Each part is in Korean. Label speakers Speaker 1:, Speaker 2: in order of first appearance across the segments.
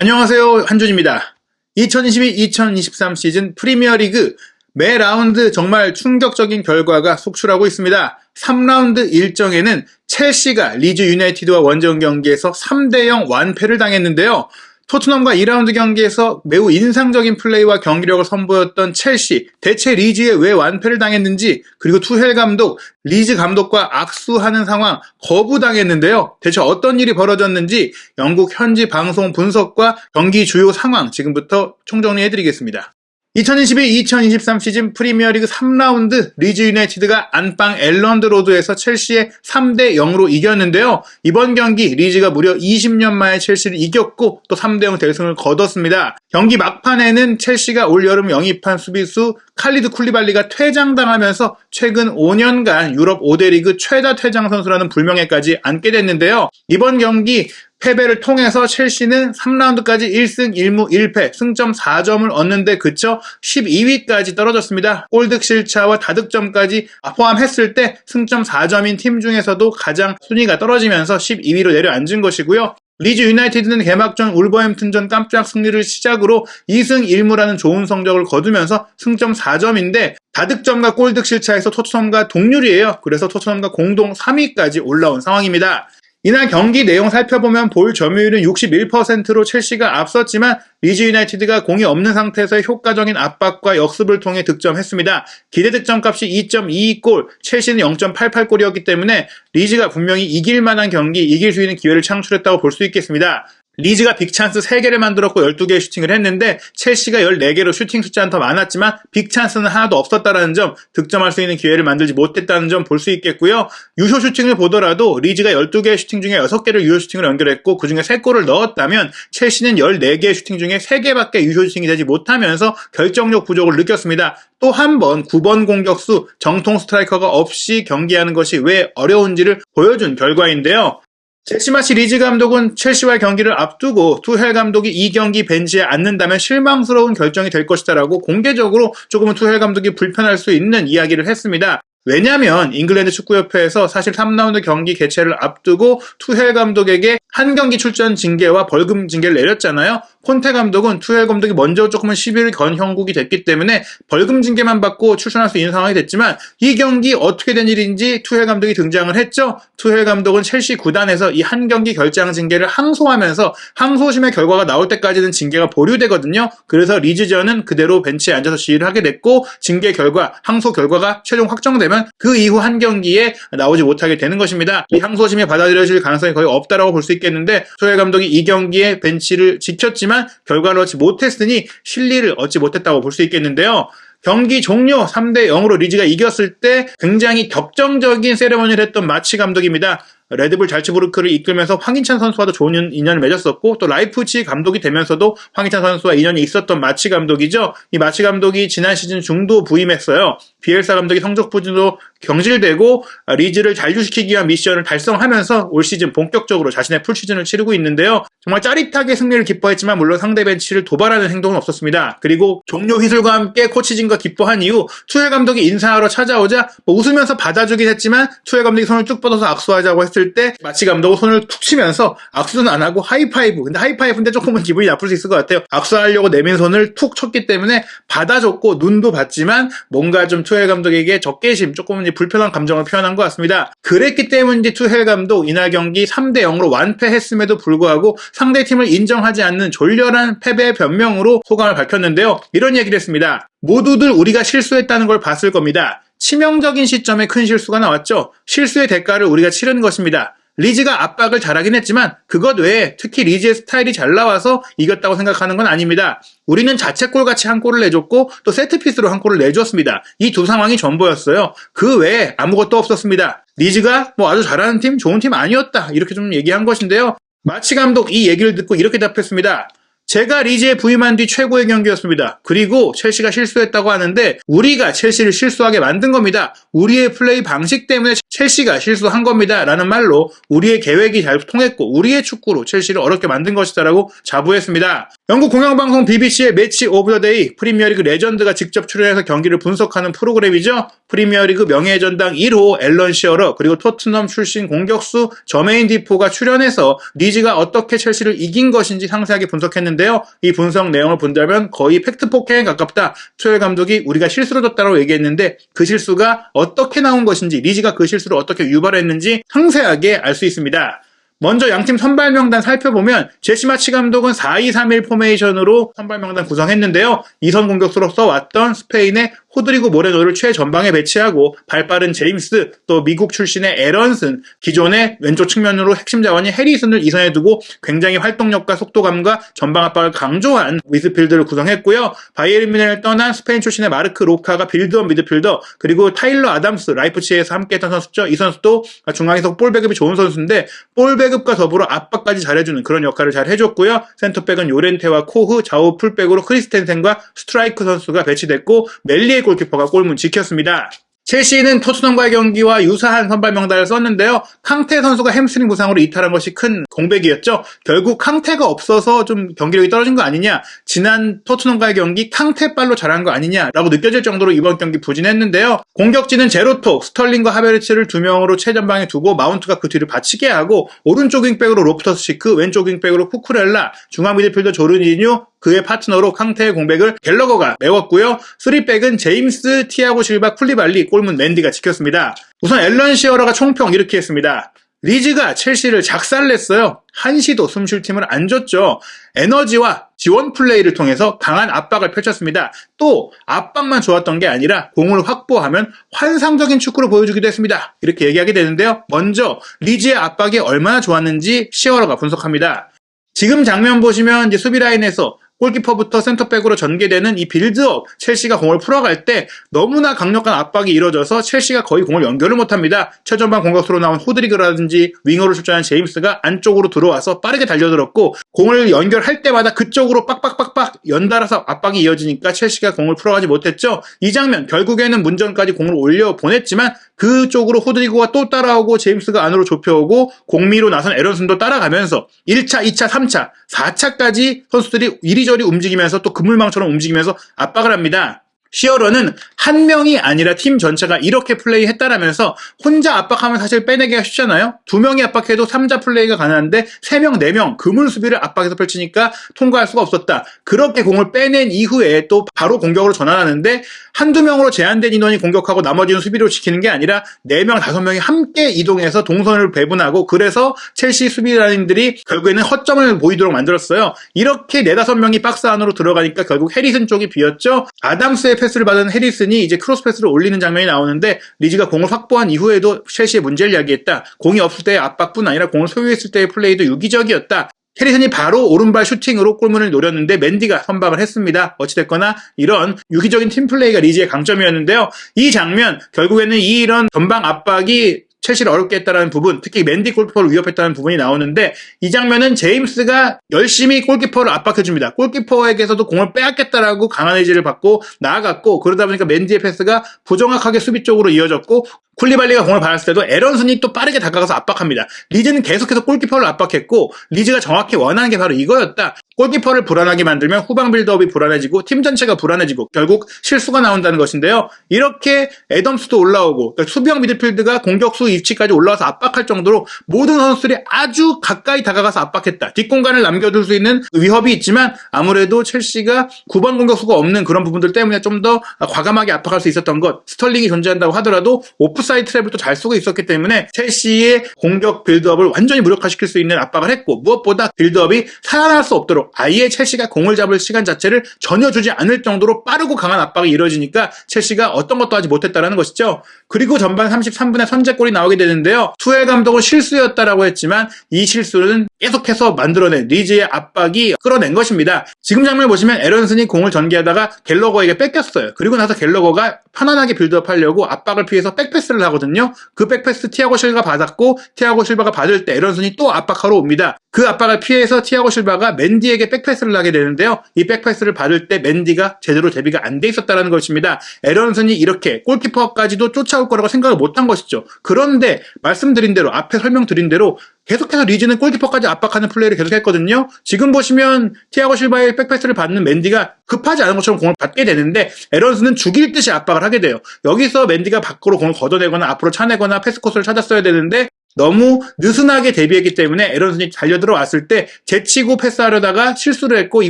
Speaker 1: 안녕하세요. 한준입니다. 2022-2023 시즌 프리미어리그 매 라운드 정말 충격적인 결과가 속출하고 있습니다. 3라운드 일정에는 첼시가 리즈 유나이티드와 원정 경기에서 3대0 완패를 당했는데요. 토트넘과 2라운드 경기에서 매우 인상적인 플레이와 경기력을 선보였던 첼시, 대체 리즈에 왜 완패를 당했는지, 그리고 투헬 감독, 리즈 감독과 악수하는 상황 거부당했는데요. 대체 어떤 일이 벌어졌는지 영국 현지 방송 분석과 경기 주요 상황 지금부터 총정리해드리겠습니다. 2022-2023 시즌 프리미어리그 3라운드 리즈 유나이티드가 안방 엘런드 로드에서 첼시에 3대0으로 이겼는데요. 이번 경기 리즈가 무려 20년 만에 첼시를 이겼고 또 3대0 대승을 거뒀습니다. 경기 막판에는 첼시가 올여름 영입한 수비수 칼리드 쿨리발리가 퇴장당하면서 최근 5년간 유럽 5대 리그 최다 퇴장 선수라는 불명예까지 안게 됐는데요. 이번 경기 패배를 통해서 첼시는 3라운드까지 1승 1무 1패, 승점 4점을 얻는데 그쳐 12위까지 떨어졌습니다. 골득실차와 다득점까지 포함했을 때 승점 4점인 팀 중에서도 가장 순위가 떨어지면서 12위로 내려앉은 것이고요. 리즈 유나이티드는 개막전 울버햄튼전 깜짝 승리를 시작으로 2승 1무라는 좋은 성적을 거두면서 승점 4점인데 다득점과 골득실차에서 토트넘과 동률이에요. 그래서 토트넘과 공동 3위까지 올라온 상황입니다. 이날 경기 내용 살펴보면 볼 점유율은 61%로 첼시가 앞섰지만 리즈 유나이티드가 공이 없는 상태에서의 효과적인 압박과 역습을 통해 득점했습니다. 기대 득점값이 2.22골, 첼시는 0.88골이었기 때문에 리즈가 분명히 이길 만한 경기, 이길 수 있는 기회를 창출했다고 볼 수 있겠습니다. 리즈가 빅찬스 3개를 만들었고 12개의 슈팅을 했는데 첼시가 14개로 슈팅 숫자는 더 많았지만 빅찬스는 하나도 없었다는 점, 득점할 수 있는 기회를 만들지 못했다는 점 볼 수 있겠고요. 유효 슈팅을 보더라도 리즈가 12개의 슈팅 중에 6개를 유효 슈팅을 연결했고 그중에 3골을 넣었다면 첼시는 14개의 슈팅 중에 3개밖에 유효 슈팅이 되지 못하면서 결정력 부족을 느꼈습니다. 또 한 번 9번 공격수 정통 스트라이커가 없이 경기하는 것이 왜 어려운지를 보여준 결과인데요. 첼시마치 리즈 감독은 첼시와의 경기를 앞두고 투헬 감독이 이 경기 벤치에 앉는다면 실망스러운 결정이 될 것이다라고 공개적으로 조금은 투헬 감독이 불편할 수 있는 이야기를 했습니다. 왜냐하면 잉글랜드 축구협회에서 사실 3라운드 경기 개최를 앞두고 투헬 감독에게 한 경기 출전 징계와 벌금 징계를 내렸잖아요. 콘테 감독은 투헬 감독이 먼저 조금은 시비를 건 형국이 됐기 때문에 벌금 징계만 받고 출전할 수 있는 상황이 됐지만 이 경기 어떻게 된 일인지 투헬 감독이 등장을 했죠. 투헬 감독은 첼시 구단에서 이 한 경기 결장 징계를 항소하면서 항소심의 결과가 나올 때까지는 징계가 보류되거든요. 그래서 리즈전은 그대로 벤치에 앉아서 지휘를 하게 됐고 징계 결과, 항소 결과가 최종 확정되면 그 이후 한 경기에 나오지 못하게 되는 것입니다. 이 항소심이 받아들여질 가능성이 거의 없다라고 볼 수 있겠는데 투헬 감독이 이 경기에 벤치를 지켰지만 결과를 얻지 못했으니 실리를 얻지 못했다고 볼 수 있겠는데요. 경기 종료 3대0으로 리즈가 이겼을 때 굉장히 격정적인 세레머니를 했던 마치 감독입니다. 레드불 잘츠부르크를 이끌면서 황희찬 선수와도 좋은 인연을 맺었었고 또 라이프치히 감독이 되면서도 황희찬 선수와 인연이 있었던 마치 감독이죠. 이 마치 감독이 지난 시즌 중도 부임했어요. 비엘사 감독이 성적 부진으로 경질되고 리즈를 잔류시키기 위한 미션을 달성하면서 올 시즌 본격적으로 자신의 풀시즌을 치르고 있는데요. 정말 짜릿하게 승리를 기뻐했지만 물론 상대 벤치를 도발하는 행동은 없었습니다. 그리고 종료 휘슬과 함께 코치진과 기뻐한 이후 투헬 감독이 인사하러 찾아오자 웃으면서 받아주긴 했지만 투헬 감독이 손을 쭉 뻗어서 악수하자고 했을 때 마치 감독은 손을 툭 치면서 악수는 안 하고 하이파이브, 근데 하이파이브인데 조금은 기분이 나쁠 수 있을 것 같아요. 악수하려고 내민 손을 툭 쳤기 때문에 받아줬고 눈도 봤지만 뭔가 좀 투헬 감독에게 적개심, 조금은 불편한 감정을 표현한 것 같습니다. 그랬기 때문인지 투헬 감독 이날 경기 3대0으로 완패했음에도 불구하고 상대팀을 인정하지 않는 졸렬한 패배 변명으로 소감을 밝혔는데요. 이런 얘기를 했습니다. 모두들 우리가 실수했다는 걸 봤을 겁니다. 치명적인 시점에 큰 실수가 나왔죠. 실수의 대가를 우리가 치르는 것입니다. 리즈가 압박을 잘하긴 했지만 그것 외에 특히 리즈의 스타일이 잘 나와서 이겼다고 생각하는 건 아닙니다. 우리는 자책골같이 한 골을 내줬고 또 세트피스로 한 골을 내줬습니다. 이 두 상황이 전부였어요. 그 외에 아무것도 없었습니다. 리즈가 아주 잘하는 팀, 좋은 팀 아니었다 이렇게 좀 얘기한 것인데요. 마치 감독 이 얘기를 듣고 이렇게 답했습니다. 제가 리즈에 부임한 뒤 최고의 경기였습니다. 그리고 첼시가 실수했다고 하는데 우리가 첼시를 실수하게 만든 겁니다. 우리의 플레이 방식 때문에 첼시가 실수한 겁니다. 라는 말로 우리의 계획이 잘 통했고 우리의 축구로 첼시를 어렵게 만든 것이다 라고 자부했습니다. 영국 공영방송 BBC의 매치 오브 더 데이, 프리미어리그 레전드가 직접 출연해서 경기를 분석하는 프로그램이죠. 프리미어리그 명예의 전당 1호 앨런 시어러, 그리고 토트넘 출신 공격수 저메인 디포가 출연해서 리즈가 어떻게 첼시를 이긴 것인지 상세하게 분석했는데요. 이 분석 내용을 본다면 거의 팩트 폭행에 가깝다. 투엘 감독이 우리가 실수를 졌다고 얘기했는데 그 실수가 어떻게 나온 것인지, 리즈가 그 실수를 어떻게 유발했는지 상세하게 알 수 있습니다. 먼저 양팀 선발 명단 살펴보면 제시 마치 감독은 4-2-3-1 포메이션으로 선발 명단 구성했는데요. 2선 공격수로 써왔던 스페인의 호드리고 모레노를 최전방에 배치하고 발빠른 제임스, 또 미국 출신의 에런슨, 기존의 왼쪽 측면으로 핵심 자원인 해리슨을 2선에 두고 굉장히 활동력과 속도감과 전방 압박을 강조한 미드필드를 구성했고요. 바이에른 뮌헨을 떠난 스페인 출신의 마르크 로카가 빌드업 미드필더, 그리고 타일러 아담스, 라이프치히에서 함께했던 선수죠. 이 선수도 중앙에서 볼 배급이 좋은 선수인데 볼 배급과 더불어 압박까지 잘해주는 그런 역할을 잘 해줬고요. 센터백은 요렌테와 코흐, 좌우 풀백으로 크리스텐센과 스트라이크 선수가 배치됐고 멜리의 골키퍼가 골문 지켰습니다. 첼시는 토트넘과의 경기와 유사한 선발 명단을 썼는데요. 캉테 선수가 햄스트링 부상으로 이탈한 것이 큰 공백이었죠. 결국 캉테가 없어서 좀 경기력이 떨어진 거 아니냐, 지난 토트넘과의 경기 캉테빨로 잘한 거 아니냐라고 느껴질 정도로 이번 경기 부진했는데요. 공격진은 제로톡, 스털링과 하베르츠를 2명으로 최전방에 두고 마운트가 그 뒤를 받치게 하고, 오른쪽 윙백으로 로프터스 치크, 왼쪽 윙백으로 쿠쿠렐라, 중앙 미드필더 조르니뉴, 그의 파트너로 캉테의 공백을 갤러거가 메웠고요. 3백은 제임스, 티아고 실바, 쿨리발리, 골문 맨디가 지켰습니다. 우선 앨런 시어러가 총평 이렇게 했습니다. 리즈가 첼시를 작살냈어요. 한시도 숨쉴 팀을 안 줬죠. 에너지와 지원 플레이를 통해서 강한 압박을 펼쳤습니다. 또 압박만 좋았던 게 아니라 공을 확보하면 환상적인 축구를 보여주기도 했습니다. 이렇게 얘기하게 되는데요. 먼저 리즈의 압박이 얼마나 좋았는지 시어러가 분석합니다. 지금 장면 보시면 이제 수비 라인에서 골키퍼부터 센터백으로 전개되는 이 빌드업, 첼시가 공을 풀어갈 때 너무나 강력한 압박이 이루어져서 첼시가 거의 공을 연결을 못합니다. 최전방 공격수로 나온 호드리그라든지 윙어를 출전한 제임스가 안쪽으로 들어와서 빠르게 달려들었고, 공을 연결할 때마다 그쪽으로 빡빡빡빡 연달아서 압박이 이어지니까 첼시가 공을 풀어가지 못했죠. 이 장면, 결국에는 문전까지 공을 올려 보냈지만 그쪽으로 호드리고가 또 따라오고 제임스가 안으로 좁혀오고 공미로 나선 에런슨도 따라가면서 1차, 2차, 3차, 4차까지 선수들이 이리저리 움직이면서 또 그물망처럼 움직이면서 압박을 합니다. 시어러는 한 명이 아니라 팀 전체가 이렇게 플레이했다라면서, 혼자 압박하면 사실 빼내기가 쉽잖아요. 2명이 압박해도 3자 플레이가 가능한데 3명, 4명 그물 수비를 압박해서 펼치니까 통과할 수가 없었다. 그렇게 공을 빼낸 이후에 또 바로 공격으로 전환하는데 한두 명으로 제한된 인원이 공격하고 나머지는 수비로 지키는 게 아니라 4명, 5명이 함께 이동해서 동선을 배분하고, 그래서 첼시 수비 라인들이 결국에는 허점을 보이도록 만들었어요. 이렇게 4-5명이 박스 안으로 들어가니까 결국 해리슨 쪽이 비었죠. 아담스의 패스를 받은 해리슨이 이제 크로스 패스를 올리는 장면이 나오는데, 리즈가 공을 확보한 이후에도 첼시의 문제를 이야기했다. 공이 없을 때의 압박뿐 아니라 공을 소유했을 때의 플레이도 유기적이었다. 해리슨이 바로 오른발 슈팅으로 골문을 노렸는데 맨디가 선방을 했습니다. 어찌됐거나 이런 유기적인 팀플레이가 리즈의 강점이었는데요. 이 장면, 결국에는 이런 전방 압박이 첼시를 어렵게 했다는 부분, 특히 맨디 골키퍼를 위협했다는 부분이 나오는데, 이 장면은 제임스가 열심히 골키퍼를 압박해줍니다. 골키퍼에게서도 공을 빼앗겠다라고 강한 의지를 받고 나아갔고, 그러다 보니까 맨디의 패스가 부정확하게 수비 쪽으로 이어졌고, 쿨리발리가 공을 받았을 때도 에런슨이 또 빠르게 다가가서 압박합니다. 리즈는 계속해서 골키퍼를 압박했고, 리즈가 정확히 원하는 게 바로 이거였다. 골키퍼를 불안하게 만들면 후방 빌드업이 불안해지고 팀 전체가 불안해지고 결국 실수가 나온다는 것인데요. 이렇게 애덤스도 올라오고, 그러니까 수비형 미드필드가 공격수 위치까지 올라와서 압박할 정도로 모든 선수들이 아주 가까이 다가가서 압박했다. 뒷공간을 남겨둘 수 있는 위협이 있지만 아무래도 첼시가 9번 공격수가 없는 그런 부분들 때문에 좀 더 과감하게 압박할 수 있었던 것, 스털링이 존재한다고 하더라도 오프사이드 트랩을 또 잘 쓰고 있었기 때문에 첼시의 공격 빌드업을 완전히 무력화시킬 수 있는 압박을 했고, 무엇보다 빌드업이 살아날 수 없도록 아예 첼시가 공을 잡을 시간 자체를 전혀 주지 않을 정도로 빠르고 강한 압박이 이루어지니까 첼시가 어떤 것도 하지 못했다는 것이죠. 그리고 전반 33분에 선제골이 나오게 되는데요. 투엘 감독은 실수였다라고 했지만 이 실수는 계속해서 만들어낸 리즈의 압박이 끌어낸 것입니다. 지금 장면을 보시면 에런슨이 공을 전개하다가 갤러거에게 뺏겼어요. 그리고 나서 갤러거가 편안하게 빌드업하려고 압박을 피해서 백패스를 하거든요. 그 백패스 티아고 실바가 받았고, 티아고 실바가 받을 때 에런슨이 또 압박하러 옵니다. 그 압박을 피해서 티아고 실바가 맨디에게 백패스를 하게 되는데요. 이 백패스를 받을 때 맨디가 제대로 대비가 안 돼 있었다는 것입니다. 에런슨이 이렇게 골키퍼까지도 쫓아올 거라고 생각을 못한 것이죠. 그런데 말씀드린 대로, 앞에 설명드린 대로 계속해서 리즈는 골키퍼까지 압박하는 플레이를 계속했거든요. 지금 보시면 티아고 실바의 백패스를 받는 맨디가 급하지 않은 것처럼 공을 받게 되는데 에런슨은 죽일 듯이 압박을 하게 돼요. 여기서 맨디가 밖으로 공을 걷어내거나 앞으로 차내거나 패스 코스를 찾았어야 되는데 너무 느슨하게 대비했기 때문에 에런슨이 달려들어왔을 때 제치고 패스하려다가 실수를 했고 이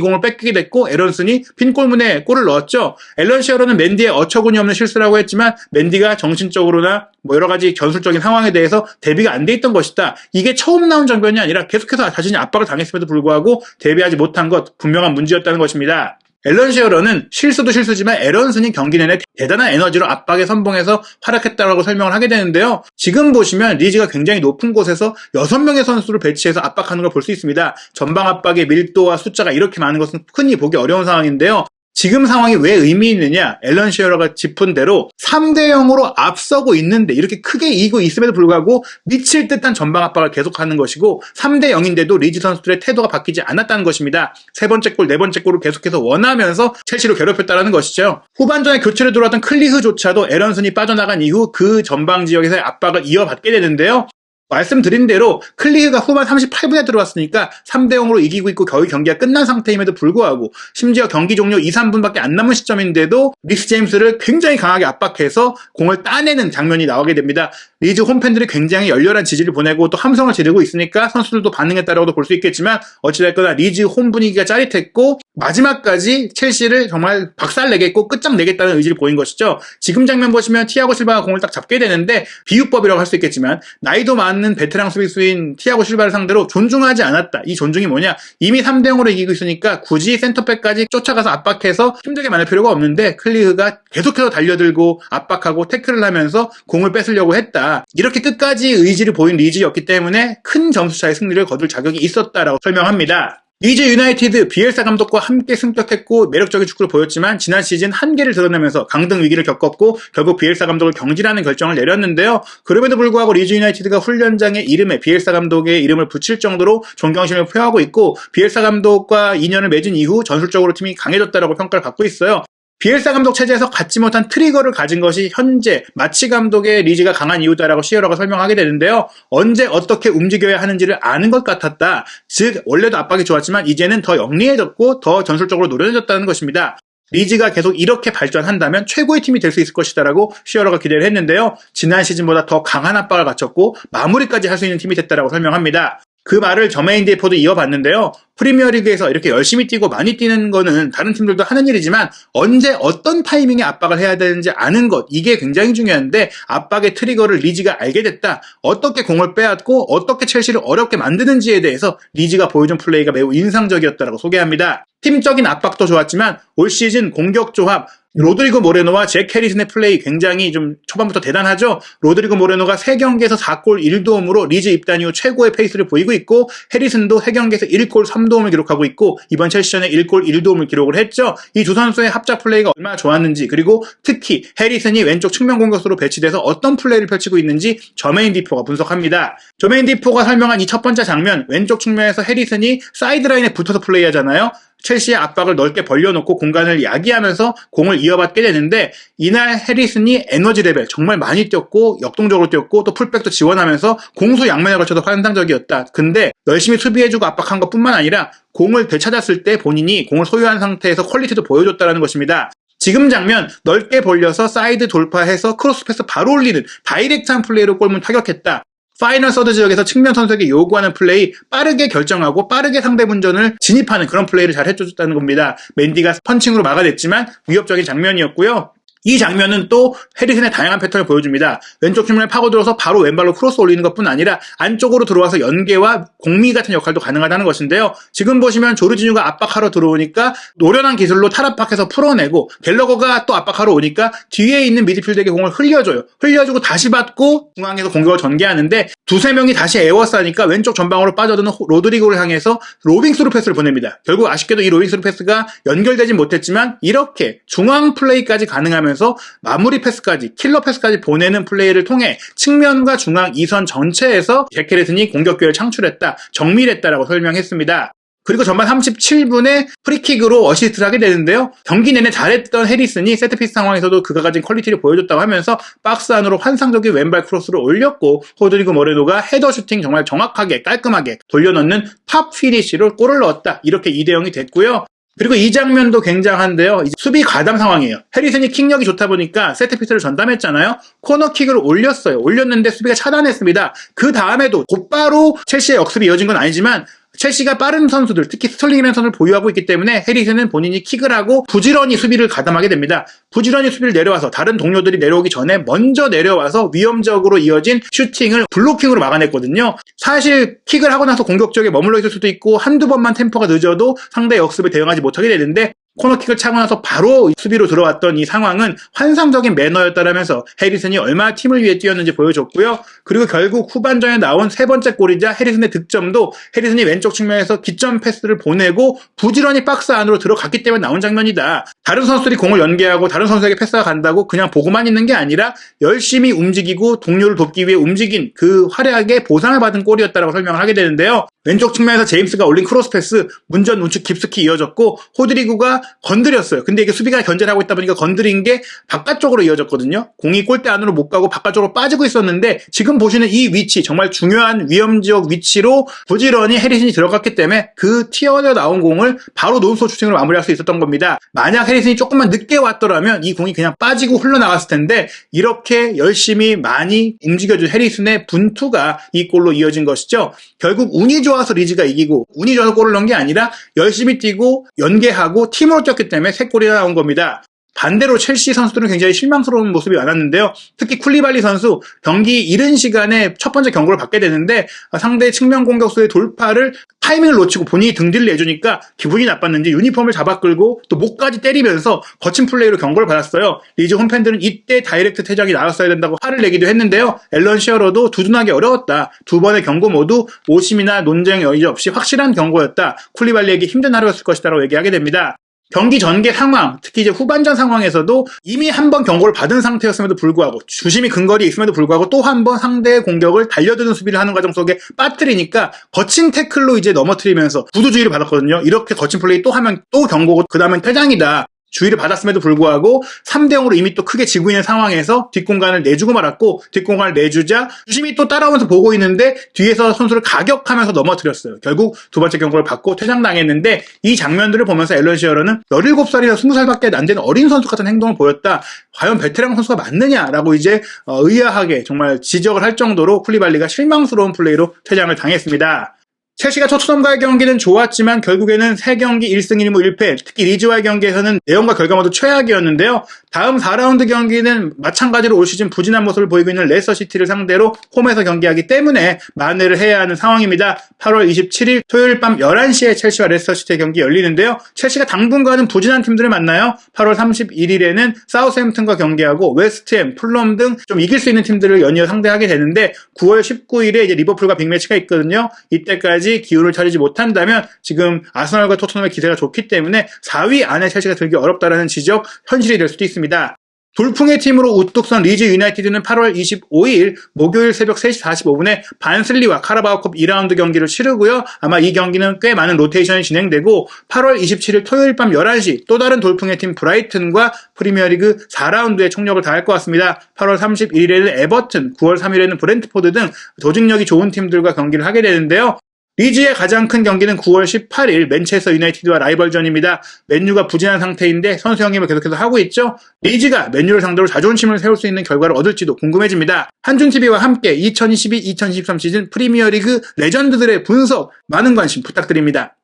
Speaker 1: 공을 뺏기게 됐고 에런슨이 핀골문에 골을 넣었죠. 앨런 시어러는 맨디의 어처구니 없는 실수라고 했지만 맨디가 정신적으로나 여러 가지 전술적인 상황에 대해서 대비가 안 돼 있던 것이다. 이게 처음 나온 장면이 아니라 계속해서 자신이 압박을 당했음에도 불구하고 대비하지 못한 것, 분명한 문제였다는 것입니다. 앨런 시어러는 실수도 실수지만 에런슨이 경기 내내 대단한 에너지로 압박에 선봉해서 활약했다고 설명을 하게 되는데요. 지금 보시면 리즈가 굉장히 높은 곳에서 6명의 선수를 배치해서 압박하는 걸 볼 수 있습니다. 전방 압박의 밀도와 숫자가 이렇게 많은 것은 흔히 보기 어려운 상황인데요. 지금 상황이 왜 의미 있느냐? 앨런 시어러가 짚은 대로 3대0으로 앞서고 있는데 이렇게 크게 이기고 있음에도 불구하고 미칠 듯한 전방 압박을 계속하는 것이고 3대0인데도 리즈 선수들의 태도가 바뀌지 않았다는 것입니다. 세 번째 골, 네 번째 골을 계속해서 원하면서 첼시를 괴롭혔다는 것이죠. 후반전에 교체로 들어왔던 클리흐조차도 에런슨이 빠져나간 이후 그 전방 지역에서의 압박을 이어받게 되는데요. 말씀드린 대로 클리흐가 후반 38분에 들어왔으니까 3대0으로 이기고 있고 거의 경기가 끝난 상태임에도 불구하고 심지어 경기 종료 2, 3분밖에 안 남은 시점인데도 리스 제임스를 굉장히 강하게 압박해서 공을 따내는 장면이 나오게 됩니다. 리즈 홈팬들이 굉장히 열렬한 지지를 보내고 또 함성을 지르고 있으니까 선수들도 반응했다라고도 볼 수 있겠지만 어찌됐거나 리즈 홈 분위기가 짜릿했고 마지막까지 첼시를 정말 박살내겠고 끝장내겠다는 의지를 보인 것이죠. 지금 장면 보시면 티아고 실바가 공을 딱 잡게 되는데 비유법이라고 할 수 있겠지만 나이도 많은 베테랑 수비수인 티아고 실바를 상대로 존중하지 않았다. 이 존중이 뭐냐? 이미 3대0으로 이기고 있으니까 굳이 센터백까지 쫓아가서 압박해서 힘들게 만들 필요가 없는데 클리흐가 계속해서 달려들고 압박하고 태클을 하면서 공을 뺏으려고 했다. 이렇게 끝까지 의지를 보인 리즈였기 때문에 큰 점수차의 승리를 거둘 자격이 있었다라고 설명합니다. 리즈 유나이티드 비엘사 감독과 함께 승격했고 매력적인 축구를 보였지만 지난 시즌 한계를 드러내면서 강등 위기를 겪었고 결국 비엘사 감독을 경질하는 결정을 내렸는데요. 그럼에도 불구하고 리즈 유나이티드가 훈련장의 이름에 비엘사 감독의 이름을 붙일 정도로 존경심을 표하고 있고 비엘사 감독과 인연을 맺은 이후 전술적으로 팀이 강해졌다라고 평가를 받고 있어요. 비엘사 감독 체제에서 갖지 못한 트리거를 가진 것이 현재 마치 감독의 리즈가 강한 이유다라고 시어러가 설명하게 되는데요. 언제 어떻게 움직여야 하는지를 아는 것 같았다. 즉 원래도 압박이 좋았지만 이제는 더 영리해졌고 더 전술적으로 노련해졌다는 것입니다. 리즈가 계속 이렇게 발전한다면 최고의 팀이 될 수 있을 것이다라고 시어러가 기대를 했는데요. 지난 시즌보다 더 강한 압박을 갖췄고 마무리까지 할 수 있는 팀이 됐다라고 설명합니다. 그 말을 저메인 데이포도 이어봤는데요. 프리미어리그에서 이렇게 열심히 뛰고 많이 뛰는 거는 다른 팀들도 하는 일이지만 언제 어떤 타이밍에 압박을 해야 되는지 아는 것, 이게 굉장히 중요한데 압박의 트리거를 리즈가 알게 됐다. 어떻게 공을 빼앗고 어떻게 첼시를 어렵게 만드는지에 대해서 리즈가 보여준 플레이가 매우 인상적이었다고 소개합니다. 팀적인 압박도 좋았지만 올 시즌 공격 조합 로드리고 모레노와 잭 해리슨의 플레이 굉장히 좀 초반부터 대단하죠. 로드리고 모레노가 3경기에서 4골 1도움으로 리즈 입단 이후 최고의 페이스를 보이고 있고 해리슨도 3경기에서 1골 3도움을 기록하고 있고 이번 첼시전에 1골 1도움을 기록을 했죠. 이 두 선수의 합작 플레이가 얼마나 좋았는지 그리고 특히 해리슨이 왼쪽 측면 공격수로 배치돼서 어떤 플레이를 펼치고 있는지 저메인 디포가 분석합니다. 저메인 디포가 설명한 이 첫 번째 장면, 왼쪽 측면에서 해리슨이 사이드라인에 붙어서 플레이하잖아요. 첼시의 압박을 넓게 벌려놓고 공간을 야기하면서 공을 이어받게 되는데 이날 해리슨이 에너지 레벨 정말 많이 뛰었고 역동적으로 뛰었고 또 풀백도 지원하면서 공수 양면에 걸쳐서 환상적이었다. 근데 열심히 수비해주고 압박한 것뿐만 아니라 공을 되찾았을 때 본인이 공을 소유한 상태에서 퀄리티도 보여줬다는 것입니다. 지금 장면 넓게 벌려서 사이드 돌파해서 크로스 패스 바로 올리는 다이렉트한 플레이로 골문 타격했다. 파이널 서드 지역에서 측면 선수에게 요구하는 플레이 빠르게 결정하고 빠르게 상대 분전을 진입하는 그런 플레이를 잘 해줬다는 겁니다. 맨디가 펀칭으로 막아냈지만 위협적인 장면이었고요. 이 장면은 또 해리슨의 다양한 패턴을 보여줍니다. 왼쪽 측면에 파고들어서 바로 왼발로 크로스 올리는 것뿐 아니라 안쪽으로 들어와서 연계와 공미 같은 역할도 가능하다는 것인데요. 지금 보시면 조르지뉴가 압박하러 들어오니까 노련한 기술로 탈압박해서 풀어내고 갤러거가 또 압박하러 오니까 뒤에 있는 미드필드에게 공을 흘려줘요. 흘려주고 다시 받고 중앙에서 공격을 전개하는데 두세 명이 다시 에워싸니까 왼쪽 전방으로 빠져드는 로드리고를 향해서 로빙 스루 패스를 보냅니다. 결국 아쉽게도 이 로빙 스루 패스가 연결되진 못했지만 이렇게 중앙 플레이까지 가능하면 들어가면서 마무리 패스까지, 킬러 패스까지 보내는 플레이를 통해 측면과 중앙 2선 전체에서 잭 해리슨이 공격 기회를 창출했다, 정밀했다라고 설명했습니다. 그리고 전반 37분에 프리킥으로 어시스트를 하게 되는데요. 경기 내내 잘했던 해리슨이 세트피스 상황에서도 그가 가진 퀄리티를 보여줬다고 하면서 박스 안으로 환상적인 왼발 크로스를 올렸고, 호드리고 모레노가 헤더 슈팅 정말 정확하게 깔끔하게 돌려넣는 팝 피니시로 골을 넣었다. 이렇게 2대0이 됐고요. 그리고 이 장면도 굉장한데요. 이제 수비 가담 상황이에요. 해리슨이 킥력이 좋다 보니까 세트피스를 전담했잖아요. 코너킥을 올렸어요. 올렸는데 수비가 차단했습니다. 그 다음에도 곧바로 첼시의 역습이 이어진 건 아니지만 첼시가 빠른 선수들, 특히 스털링이라는 선수를 보유하고 있기 때문에 해리슨은 본인이 킥을 하고 부지런히 수비를 가담하게 됩니다. 부지런히 수비를 내려와서 다른 동료들이 내려오기 전에 먼저 내려와서 위험적으로 이어진 슈팅을 블로킹으로 막아냈거든요. 사실 킥을 하고 나서 공격 지역에 머물러 있을 수도 있고 한두 번만 템포가 늦어도 상대 역습에 대응하지 못하게 되는데, 코너킥을 차고 나서 바로 수비로 들어왔던 이 상황은 환상적인 매너였다라면서 해리슨이 얼마나 팀을 위해 뛰었는지 보여줬고요. 그리고 결국 후반전에 나온 세 번째 골이자 해리슨의 득점도 해리슨이 왼쪽 측면에서 기점 패스를 보내고 부지런히 박스 안으로 들어갔기 때문에 나온 장면이다. 다른 선수들이 공을 연계하고 다른 선수에게 패스가 간다고 그냥 보고만 있는 게 아니라 열심히 움직이고 동료를 돕기 위해 움직인 그 활약에 보상을 받은 골이었다라고 설명을 하게 되는데요. 왼쪽 측면에서 제임스가 올린 크로스 패스 문전 우측 깊숙이 이어졌고, 호드리구가 건드렸어요. 근데 이게 수비가 견제를 하고 있다 보니까 건드린 게 바깥쪽으로 이어졌거든요. 공이 골대 안으로 못 가고 바깥쪽으로 빠지고 있었는데, 지금 보시는 이 위치, 정말 중요한 위험지역 위치로 부지런히 해리슨이 들어갔기 때문에 그 튀어져 나온 공을 바로 노스로 슈팅으로 마무리할 수 있었던 겁니다. 만약 해리슨이 조금만 늦게 왔더라면 이 공이 그냥 빠지고 흘러나갔을 텐데, 이렇게 열심히 많이 움직여준 해리슨의 분투가 이 골로 이어진 것이죠. 결국 운이 좋아서 리즈가 이기고 운이 좋아서 골을 넣은 게 아니라 열심히 뛰고 연계하고 팀으로 뛰었기 때문에 3골이나 나온 겁니다. 반대로 첼시 선수들은 굉장히 실망스러운 모습이 많았는데요. 특히 쿨리발리 선수 경기 이른 시간에 첫 번째 경고를 받게 되는데, 상대 측면 공격수의 돌파를 타이밍을 놓치고 본인이 등 뒤를 내주니까 기분이 나빴는지 유니폼을 잡아 끌고 또 목까지 때리면서 거친 플레이로 경고를 받았어요. 리즈 홈팬들은 이때 다이렉트 퇴장이 나왔어야 된다고 화를 내기도 했는데요. 앨런 시어러도 두둔하기 어려웠다. 두 번의 경고 모두 오심이나 논쟁 여지 없이 확실한 경고였다. 쿨리발리에게 힘든 하루였을 것이다 라고 얘기하게 됩니다. 경기 전개 상황, 특히 이제 후반전 상황에서도 이미 한 번 경고를 받은 상태였음에도 불구하고, 주심이 근거리에 있음에도 불구하고 또 한 번 상대의 공격을 달려드는 수비를 하는 과정 속에 빠뜨리니까 거친 태클로 이제 넘어뜨리면서 구두주의를 받았거든요. 이렇게 거친 플레이 또 하면 또 경고고 그 다음엔 퇴장이다. 주의를 받았음에도 불구하고 3대0으로 이미 또 크게 지고 있는 상황에서 뒷공간을 내주고 말았고, 뒷공간을 내주자 주심이 또 따라오면서 보고 있는데 뒤에서 선수를 가격하면서 넘어뜨렸어요. 결국 두 번째 경고를 받고 퇴장당했는데, 이 장면들을 보면서 앨런 시어러는 17살이나 20살밖에 안 되는 어린 선수 같은 행동을 보였다. 과연 베테랑 선수가 맞느냐라고 이제 의아하게 정말 지적을 할 정도로 쿨리발리가 실망스러운 플레이로 퇴장을 당했습니다. 첼시가 토트넘과의 경기는 좋았지만 결국에는 3경기 1승 1무 1패, 특히 리즈와의 경기에서는 내용과 결과모두 최악이었는데요. 다음 4라운드 경기는 마찬가지로 올 시즌 부진한 모습을 보이고 있는 레스터시티를 상대로 홈에서 경기하기 때문에 만회를 해야 하는 상황입니다. 8월 27일 토요일 밤 11시에 첼시와 레스터시티의 경기 열리는데요. 첼시가 당분간은 부진한 팀들을 만나요. 8월 31일에는 사우스햄튼과 경기하고 웨스트햄, 풀럼 등 좀 이길 수 있는 팀들을 연이어 상대하게 되는데, 9월 19일에 이제 리버풀과 빅매치가 있거든요. 이때까지 기운을 차리지 못한다면 지금 아스널과 토트넘의 기세가 좋기 때문에 4위 안에 첼시가 들기 어렵다라는 지적, 현실이 될 수도 있습니다. 돌풍의 팀으로 우뚝 선 리즈 유나이티드는 8월 25일 목요일 새벽 3시 45분에 반슬리와 카라바오컵 2라운드 경기를 치르고요. 아마 이 경기는 꽤 많은 로테이션이 진행되고, 8월 27일 토요일 밤 11시 또 다른 돌풍의 팀 브라이튼과 프리미어리그 4라운드에 총력을 다할 것 같습니다. 8월 31일에는 에버튼, 9월 3일에는 브렌트포드 등 조직력이 좋은 팀들과 경기를 하게 되는데요. 리즈의 가장 큰 경기는 9월 18일 맨체스터 유나이티드와 라이벌전입니다. 맨유가 부진한 상태인데 선수 영입을 계속해서 하고 있죠. 리즈가 맨유를 상대로 자존심을 세울 수 있는 결과를 얻을지도 궁금해집니다. 한준TV와 함께 2022-2023 시즌 프리미어리그 레전드들의 분석, 많은 관심 부탁드립니다.